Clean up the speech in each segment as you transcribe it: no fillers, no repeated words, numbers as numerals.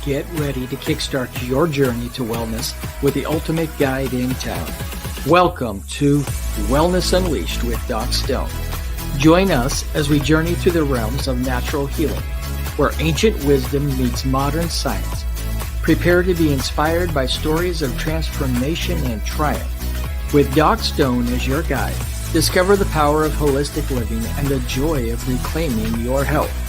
get ready to kickstart your journey to wellness with the ultimate guide in town. Welcome to Wellness Unleashed with Doc Stone. Join us as we journey through the realms of natural healing, where ancient wisdom meets modern science. Prepare to be inspired by stories of transformation and triumph. With Doc Stone as your guide, discover the power of holistic living and the joy of reclaiming your health.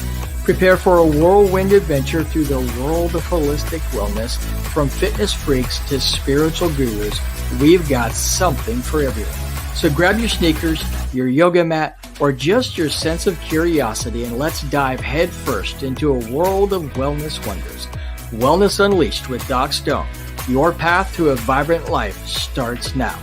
Prepare for a whirlwind adventure through the world of holistic wellness. From fitness freaks to spiritual gurus, we've got something for everyone. So grab your sneakers, your yoga mat, or just your sense of curiosity, and let's dive headfirst into a world of wellness wonders. Wellness Unleashed with Doc Stone. Your path to a vibrant life starts now.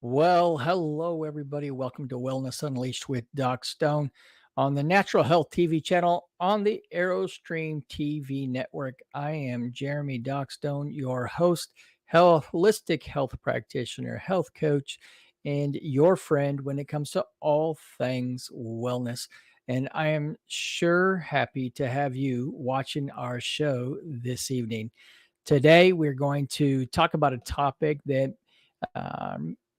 Well, hello, everybody. Welcome to Wellness Unleashed with Doc Stone on the Natural Health TV channel on the AeroStream TV network. I am Jeremy Doc Stone, your host, holistic health practitioner, health coach, and your friend when it comes to all things wellness. And I am sure happy to have you watching our show this evening. Today, we're going to talk about a topic that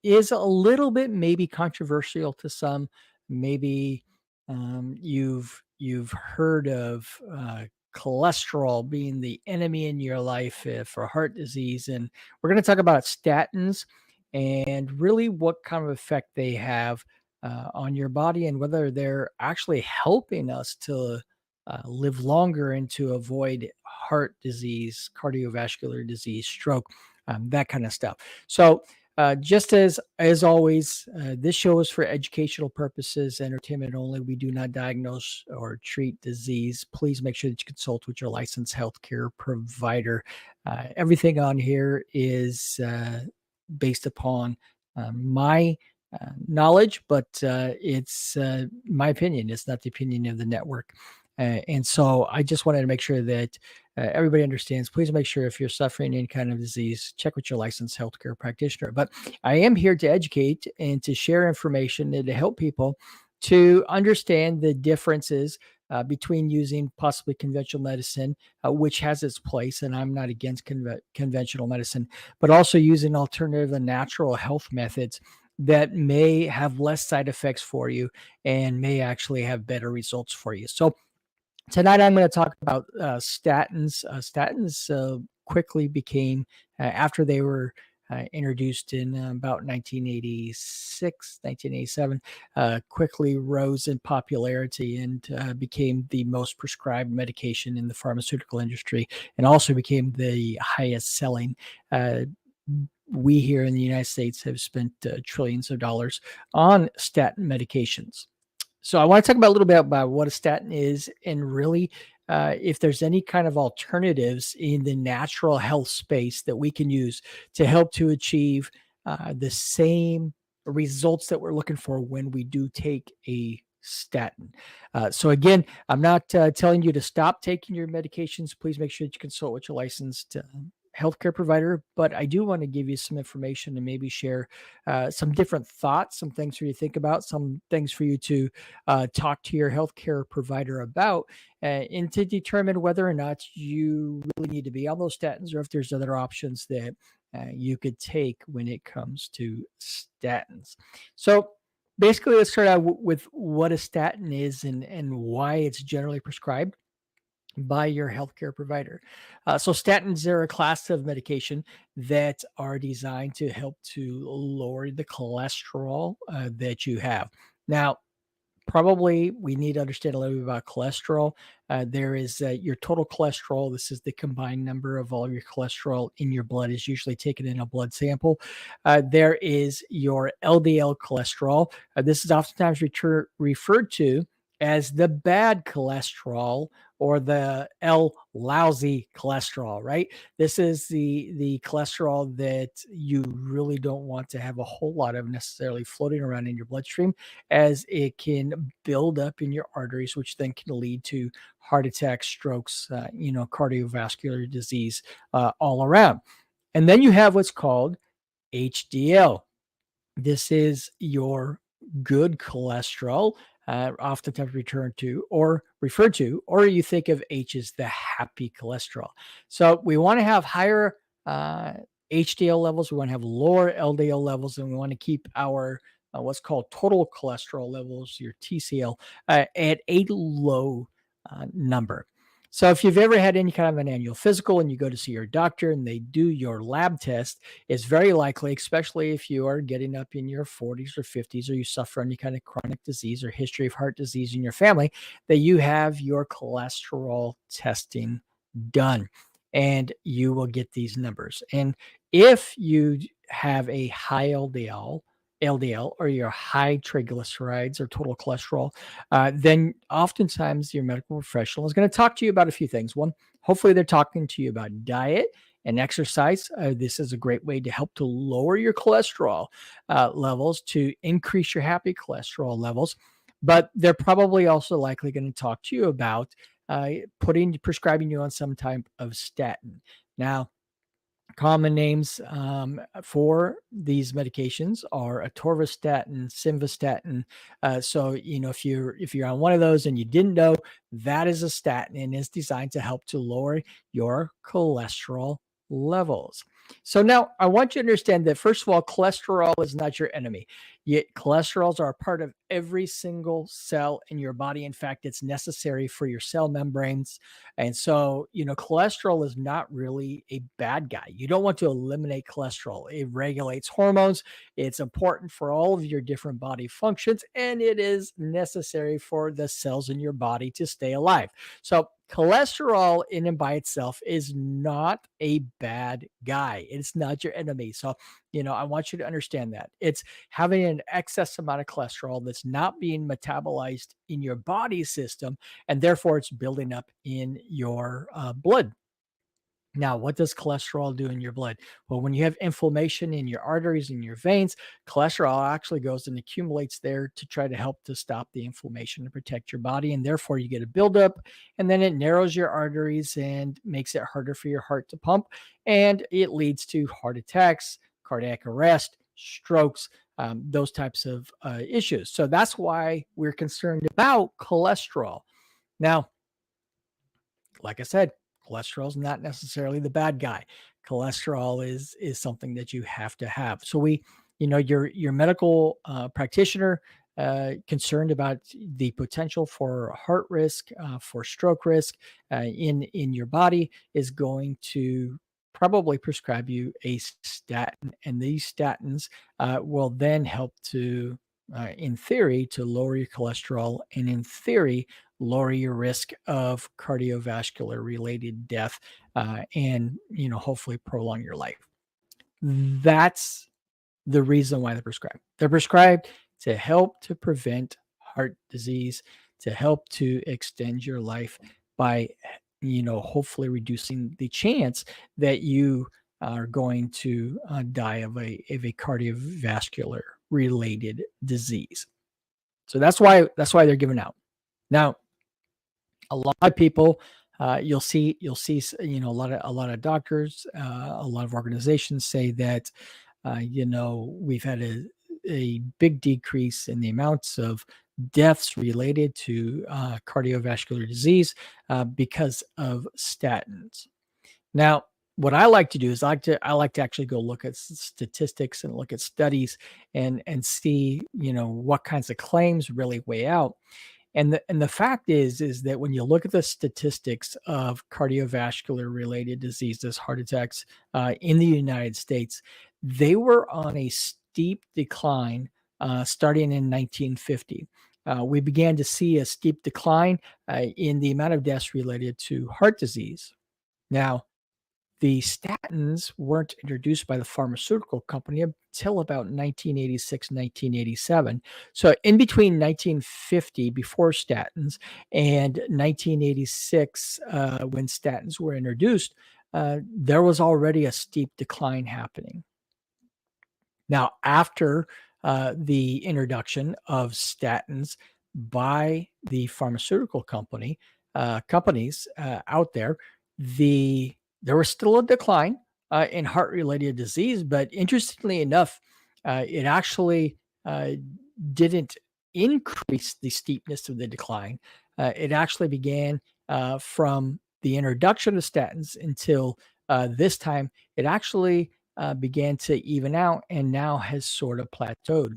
is a little bit maybe controversial to some. Maybe you've heard of cholesterol being the enemy in your life for heart disease, and we're going to talk about statins and really what kind of effect they have on your body and whether they're actually helping us to live longer and to avoid heart disease, cardiovascular disease, stroke, that kind of stuff. So just as always, this show is for educational purposes, entertainment only. We do not diagnose or treat disease. Please make sure that you consult with your licensed healthcare provider. Everything on here is based upon my knowledge, but it's my opinion. It's not the opinion of the network. And so I just wanted to make sure that everybody understands. Please make sure if you're suffering any kind of disease, check with your licensed healthcare practitioner. But I am here to educate and to share information and to help people to understand the differences between using possibly conventional medicine, which has its place, and I'm not against conventional medicine, but also using alternative and natural health methods that may have less side effects for you and may actually have better results for you. So tonight, I'm going to talk about statins. Statins quickly became, after they were introduced in about 1986, 1987, quickly rose in popularity and became the most prescribed medication in the pharmaceutical industry, and also became the highest selling. We here in the United States have spent trillions of dollars on statin medications. So I want to talk about a little bit about what a statin is and really if there's any kind of alternatives in the natural health space that we can use to help to achieve the same results that we're looking for when we do take a statin. So again, I'm not telling you to stop taking your medications. Please make sure that you consult with your licensed healthcare provider, but I do want to give you some information and maybe share some different thoughts, some things for you to think about, some things for you to talk to your healthcare provider about, and to determine whether or not you really need to be on those statins or if there's other options that you could take when it comes to statins. So basically, let's start out with what a statin is and why it's generally prescribed by your healthcare provider. So statins are a class of medication that are designed to help to lower the cholesterol that you have. Now, probably we need to understand a little bit about cholesterol. There is your total cholesterol. This is the combined number of all of your cholesterol in your blood is usually taken in a blood sample. There is your LDL cholesterol. This is oftentimes referred to as the bad cholesterol or the lousy cholesterol, right? This is the cholesterol that you really don't want to have a whole lot of necessarily floating around in your bloodstream, as it can build up in your arteries, which then can lead to heart attacks, strokes, cardiovascular disease all around. And then you have what's called HDL. This is your good cholesterol, oftentimes referred to, or you think of H as the happy cholesterol. So we want to have higher uh, HDL levels, we want to have lower LDL levels, and we want to keep our what's called total cholesterol levels, your TCL, at a low number. So if you've ever had any kind of an annual physical and you go to see your doctor and they do your lab test, it's very likely, especially if you are getting up in your 40s or 50s, or you suffer any kind of chronic disease or history of heart disease in your family, that you have your cholesterol testing done and you will get these numbers. And if you have a high LDL, or your high triglycerides or total cholesterol, then oftentimes your medical professional is going to talk to you about a few things. One, hopefully they're talking to you about diet and exercise. This is a great way to help to lower your cholesterol levels, to increase your happy cholesterol levels. But they're probably also likely going to talk to you about prescribing you on some type of statin. Now, common names for these medications are atorvastatin, simvastatin. So if you're on one of those and you didn't know, that is a statin and is designed to help to lower your cholesterol levels. So now I want you to understand that, first of all, cholesterol is not your enemy. Yet cholesterols are a part of every single cell in your body. In fact, it's necessary for your cell membranes. And so, cholesterol is not really a bad guy. You don't want to eliminate cholesterol. It regulates hormones. It's important for all of your different body functions, and it is necessary for the cells in your body to stay alive. So, cholesterol in and by itself is not a bad guy. It's not your enemy. So, I want you to understand that. It's having an excess amount of cholesterol that's not being metabolized in your body system, and therefore it's building up in your blood. Now, what does cholesterol do in your blood? Well, when you have inflammation in your arteries and your veins, cholesterol actually goes and accumulates there to try to help to stop the inflammation and protect your body. And therefore, you get a buildup, and then it narrows your arteries and makes it harder for your heart to pump. And it leads to heart attacks, cardiac arrest, strokes, those types of issues. So that's why we're concerned about cholesterol. Now, like I said, cholesterol is not necessarily the bad guy. Cholesterol is something that you have to have. So your medical practitioner concerned about the potential for heart risk, for stroke risk in your body, is going to probably prescribe you a statin, and these statins will then help to, in theory, to lower your cholesterol, and in theory, lower your risk of cardiovascular related death, and hopefully prolong your life. That's the reason why they're prescribed. They're prescribed to help to prevent heart disease, to help to extend your life by hopefully reducing the chance that you are going to die of a cardiovascular related disease. So that's why they're given out. Now, a lot of people, you'll see a lot of doctors, a lot of organizations say that we've had a big decrease in the amounts of deaths related to cardiovascular disease because of statins. Now, what I like to do is I like to actually go look at statistics and look at studies and see what kinds of claims really weigh out. And the fact is that when you look at the statistics of cardiovascular related diseases, heart attacks in the United States, they were on a steep decline starting in 1950. We began to see a steep decline in the amount of deaths related to heart disease. Now, the statins weren't introduced by the pharmaceutical company until about 1986, 1987. So in between 1950, before statins, and 1986, when statins were introduced, there was already a steep decline happening. Now, after the introduction of statins by the pharmaceutical companies out there, there was still a decline in heart-related disease, but interestingly enough, it actually didn't increase the steepness of the decline. It actually began from the introduction of statins until this time. It actually began to even out and now has sort of plateaued.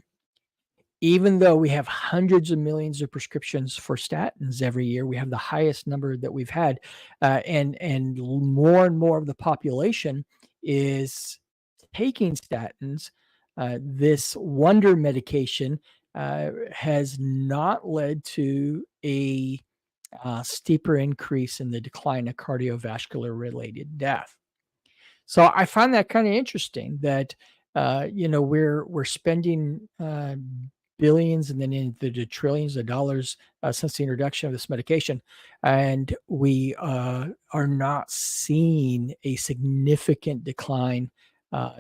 Even though we have hundreds of millions of prescriptions for statins every year, we have the highest number that we've had, and more of the population is taking statins. This wonder medication has not led to a steeper increase in the decline of cardiovascular related death. So I find that kind of interesting that we're spending billions and then into the trillions of dollars since the introduction of this medication, and we are not seeing a significant decline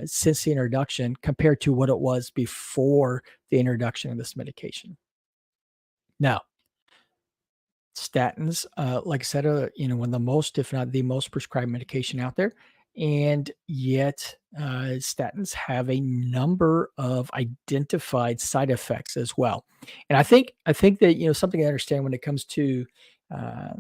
since the introduction compared to what it was before the introduction of this medication. Now, statins, like I said, one of the most, if not the most prescribed medication out there. And yet, statins have a number of identified side effects as well. And I think that something I understand when it comes to uh,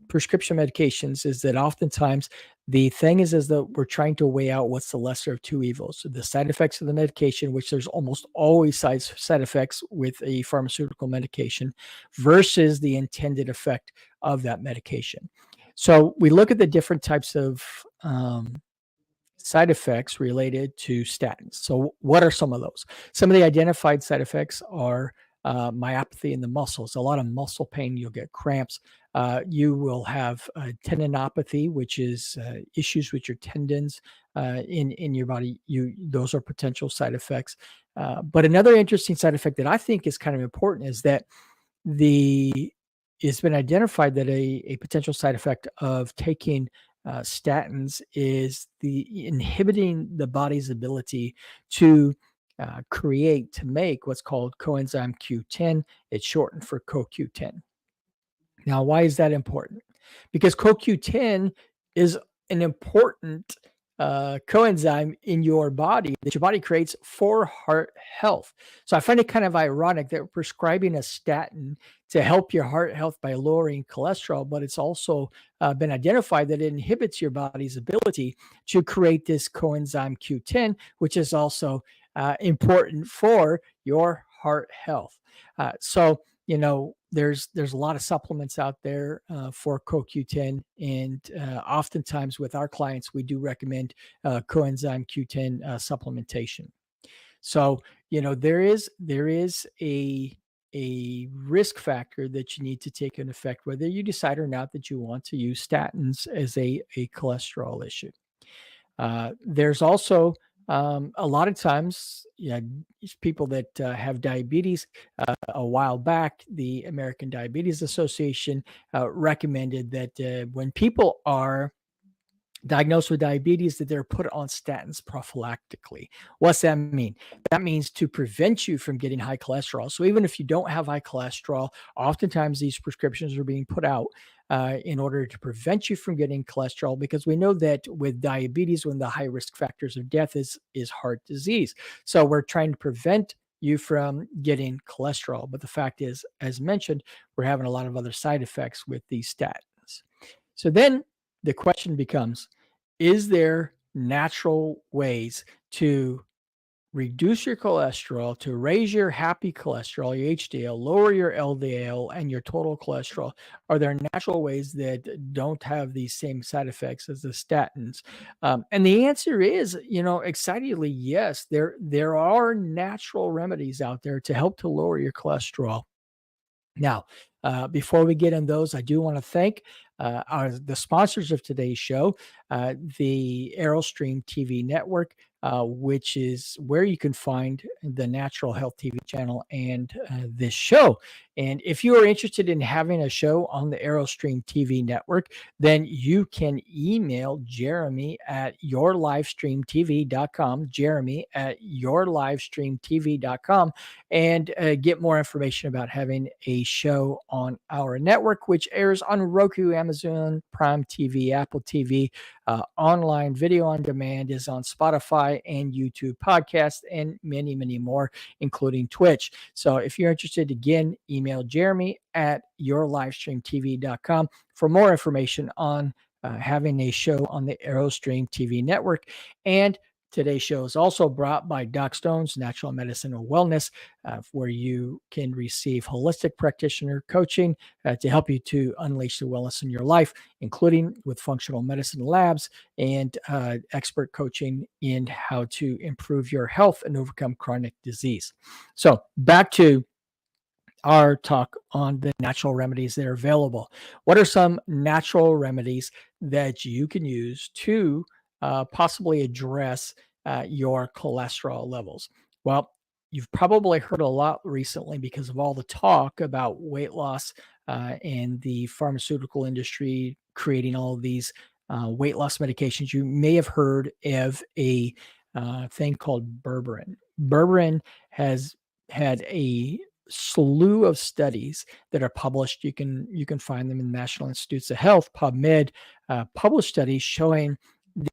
prescription medications is that oftentimes the thing is that we're trying to weigh out what's the lesser of two evils. So the side effects of the medication, which there's almost always side effects with a pharmaceutical medication, versus the intended effect of that medication. So we look at the different types of side effects related to statins. So, what are some of those? Some of the identified side effects are myopathy in the muscles, a lot of muscle pain. You'll get cramps. You will have tendinopathy, which is issues with your tendons in your body. Those are potential side effects. But another interesting side effect that I think is kind of important is that the it's been identified that a potential side effect of taking statins is the inhibiting the body's ability to to make what's called coenzyme Q10. It's shortened for CoQ10. Now, why is that important? Because CoQ10 is an important coenzyme in your body that your body creates for heart health. So I find it kind of ironic that we're prescribing a statin to help your heart health by lowering cholesterol, but it's also been identified that it inhibits your body's ability to create this coenzyme Q10, which is also important for your heart health. So there's a lot of supplements out there for CoQ10, and oftentimes with our clients, we do recommend coenzyme Q10 supplementation. So there is a risk factor that you need to take into effect, whether you decide or not that you want to use statins as a cholesterol issue. There's also a lot of times, people that have diabetes. A while back, the American Diabetes Association recommended that when people are diagnosed with diabetes, that they're put on statins prophylactically. What's that mean? That means to prevent you from getting high cholesterol. So even if you don't have high cholesterol, oftentimes these prescriptions are being put out in order to prevent you from getting cholesterol, because we know that with diabetes, one of the high risk factors of death is heart disease. So we're trying to prevent you from getting cholesterol. But the fact is, as mentioned, we're having a lot of other side effects with these statins. So then the question becomes, is there natural ways to reduce your cholesterol, to raise your happy cholesterol, your HDL, lower your LDL and your total cholesterol? Are there natural ways that don't have these same side effects as the statins? And the answer is, excitedly, yes, there are natural remedies out there to help to lower your cholesterol. Now, before we get in those, I do want to thank the sponsors of today's show, the Aerostream TV network, which is where you can find the Natural Health TV channel and this show. And if you are interested in having a show on the Aerostream TV network, then you can email Jeremy at yourlivestreamtv.com, Jeremy at yourlivestreamtv.com, and get more information about having a show on our network, which airs on Roku, Amazon Prime TV, Apple TV, online video on demand, is on Spotify and YouTube podcast, and many, many more, including Twitch. So if you're interested, again, email Jeremy at yourlivestreamtv.com for more information on having a show on the AeroStream TV network. And today's show is also brought by Doc Stone's Natural Medicine and Wellness, where you can receive holistic practitioner coaching to help you to unleash the wellness in your life, including with functional medicine labs and expert coaching in how to improve your health and overcome chronic disease. So back to our talk on the natural remedies that are available. What are some natural remedies that you can use to possibly address your cholesterol levels? Well, you've probably heard a lot recently because of all the talk about weight loss and the pharmaceutical industry creating all of these weight loss medications. You may have heard of a thing called berberine. Berberine has had a slew of studies that are published. You can find them in the National Institutes of Health, PubMed, published studies showing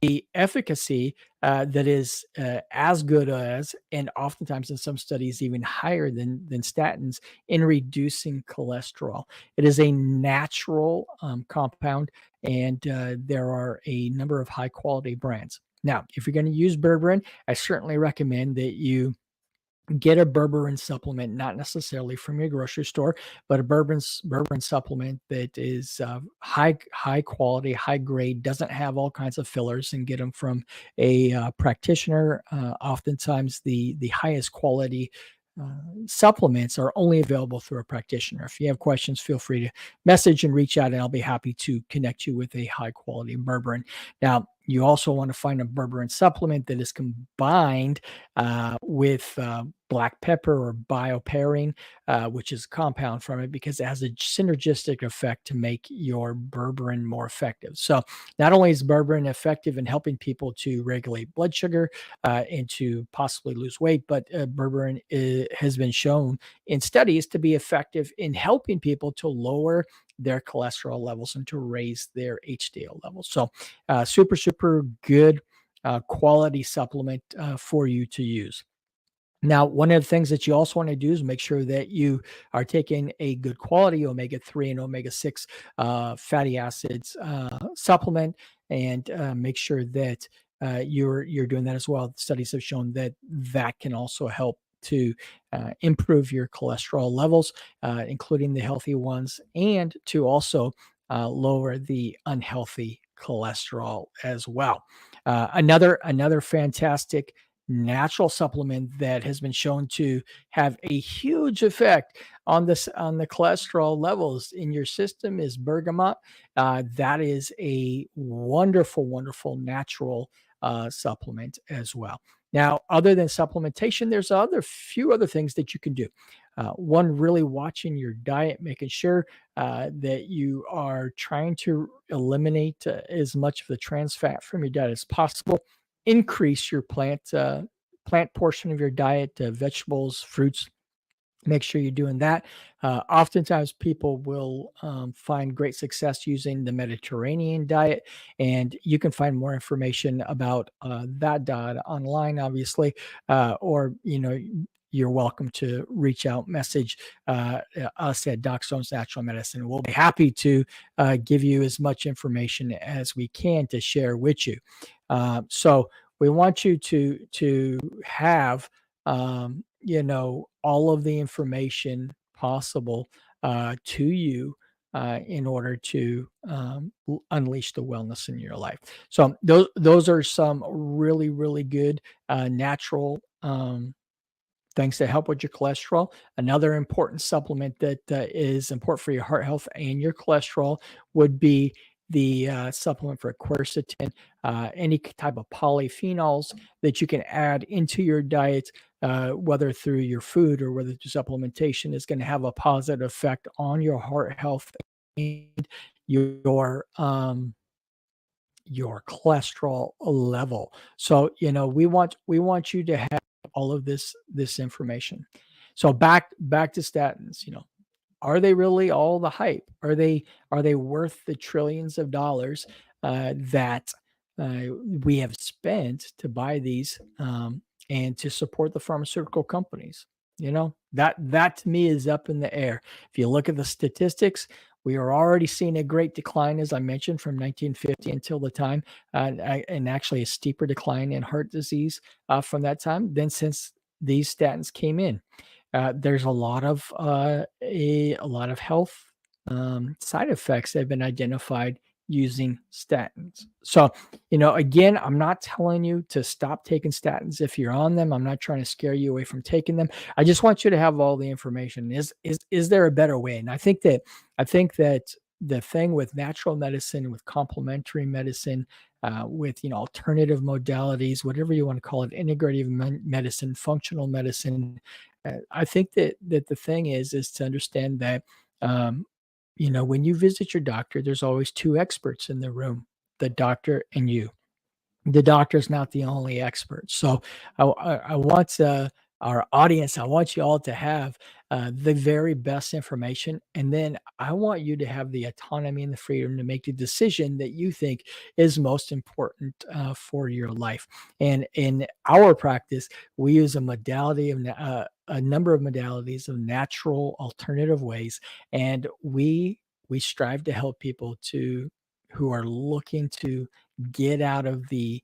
the efficacy that is as good as, and oftentimes in some studies even higher than statins in reducing cholesterol. It is a natural compound, and there are a number of high quality brands. Now, if you're going to use berberine, I certainly recommend that you get a berberine supplement, not necessarily from your grocery store, but a berberine supplement that is high quality, high grade, doesn't have all kinds of fillers, and get them from a practitioner. Oftentimes, the highest quality supplements are only available through a practitioner. If you have questions, feel free to message and reach out, and I'll be happy to connect you with a high quality berberine. Now, you also want to find a berberine supplement that is combined with black pepper or bioperine, which is a compound from it, because it has a synergistic effect to make your berberine more effective. So not only is berberine effective in helping people to regulate blood sugar and to possibly lose weight, but berberine has been shown in studies to be effective in helping people to lower their cholesterol levels and to raise their HDL levels. So super good quality supplement for you to use. Now, one of the things that you also want to do is make sure that you are taking a good quality omega-3 and omega-6 fatty acids supplement, and make sure that you're doing that as well. Studies have shown that that can also help to improve your cholesterol levels, including the healthy ones, and to also lower the unhealthy cholesterol as well. Another fantastic natural supplement that has been shown to have a huge effect on the cholesterol levels in your system is bergamot. That is a wonderful natural supplement as well. Now, other than supplementation, there's few other things that you can do. One, really watching your diet, making sure that you are trying to eliminate as much of the trans fat from your diet as possible. Increase your plant portion of your diet, vegetables, fruits. Make sure you're doing that. Oftentimes, people will find great success using the Mediterranean diet, and you can find more information about that diet online, obviously, or you're welcome to reach out, message us at Doc Stone's Natural Medicine. We'll be happy to give you as much information as we can to share with you. So we want you to have all of the information possible to you in order to unleash the wellness in your life. So those are some really good natural things that help with your cholesterol. Another important supplement that is important for your heart health and your cholesterol would be the supplement for quercetin, any type of polyphenols that you can add into your diet, whether through your food or whether through supplementation, is going to have a positive effect on your heart health and your cholesterol level. So we want you to have all of this information. So back to statins. Are they really all the hype? Are they worth the trillions of dollars that we have spent to buy these and to support the pharmaceutical companies. That to me is up in the air. If you look at the statistics, we are already seeing a great decline, as I mentioned, from 1950 until the time, and actually a steeper decline in heart disease from that time than since these statins came in. There's a lot of health side effects that have been identified using statins. So, again, I'm not telling you to stop taking statins if you're on them. I'm not trying to scare you away from taking them. I just want you to have all the information. Is there a better way? And I think that the thing with natural medicine, with complementary medicine, with alternative modalities, whatever you want to call it, integrative medicine, functional medicine. I think that the thing is to understand that um, when you visit your doctor, there's always two experts in the room, the doctor and you. The doctor's not the only expert. So I want our audience, I want you all to have the very best information. And then I want you to have the autonomy and the freedom to make the decision that you think is most important for your life. And in our practice, we use a number of modalities of natural alternative ways. And we strive to help people who are looking to get out of the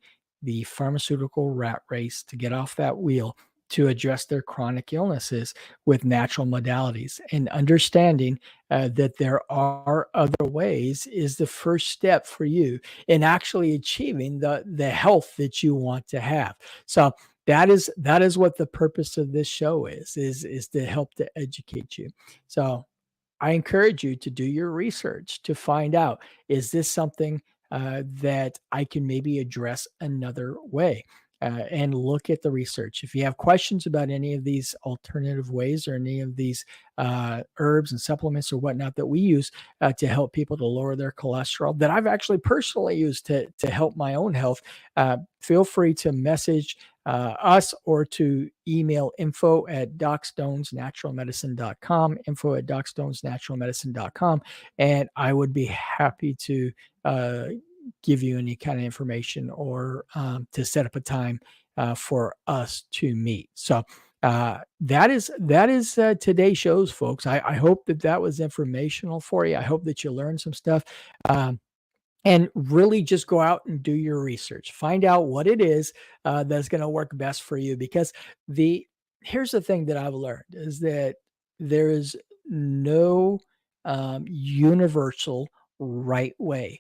pharmaceutical rat race, to get off that wheel, to address their chronic illnesses with natural modalities. And understanding that there are other ways is the first step for you in actually achieving the health that you want to have. So that is what the purpose of this show is to help to educate you. So I encourage you to do your research to find out, is this something that I can maybe address another way? And look at the research. If you have questions about any of these alternative ways or any of these herbs and supplements or whatnot that we use to help people to lower their cholesterol, that I've actually personally used to help my own health, feel free to message us or to email info@docstonesnaturalmedicine.com, info@docstonesnaturalmedicine.com, and I would be happy to uh, give you any kind of information or to set up a time for us to meet. So that is today's shows, folks. I hope that was informational for you. I hope that you learned some stuff. And really just go out and do your research. Find out what it is that's going to work best for you. Because here's the thing that I've learned is that there is no universal right way.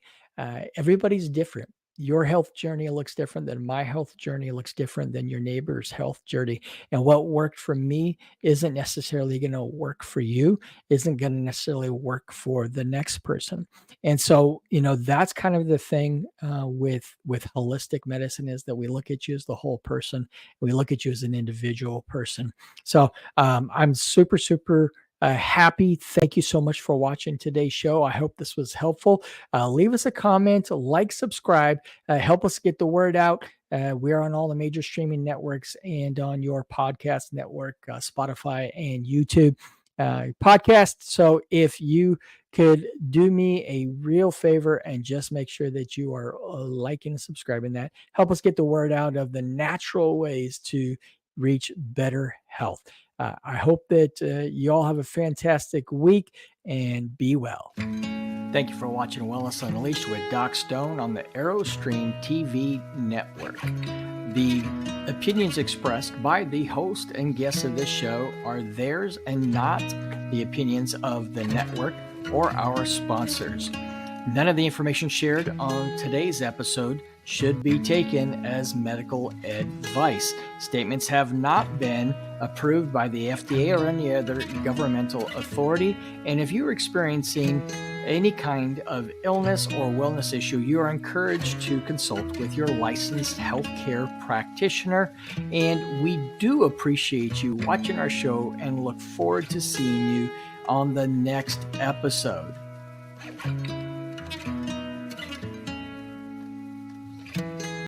Everybody's different. Your health journey looks different than my health journey, looks different than your neighbor's health journey. And what worked for me isn't necessarily going to work for you, isn't going to necessarily work for the next person. And so, that's kind of the thing with holistic medicine, is that we look at you as the whole person. We look at you as an individual person. So I'm super, super happy. Thank you so much for watching today's show. I hope this was helpful. Leave us a comment, like, subscribe, help us get the word out. We're on all the major streaming networks and on your podcast network, Spotify and YouTube podcast. So if you could do me a real favor and just make sure that you are liking and subscribing, that help us get the word out of the natural ways to reach better health. I hope that you all have a fantastic week and be well. Thank you for watching Wellness Unleashed with Doc Stone on the AeroStream TV network. The opinions expressed by the host and guests of this show are theirs and not the opinions of the network or our sponsors. None of the information shared on today's episode should be taken as medical advice. Statements have not been approved by the FDA or any other governmental authority. And if you're experiencing any kind of illness or wellness issue, you are encouraged to consult with your licensed healthcare practitioner. And we do appreciate you watching our show and look forward to seeing you on the next episode.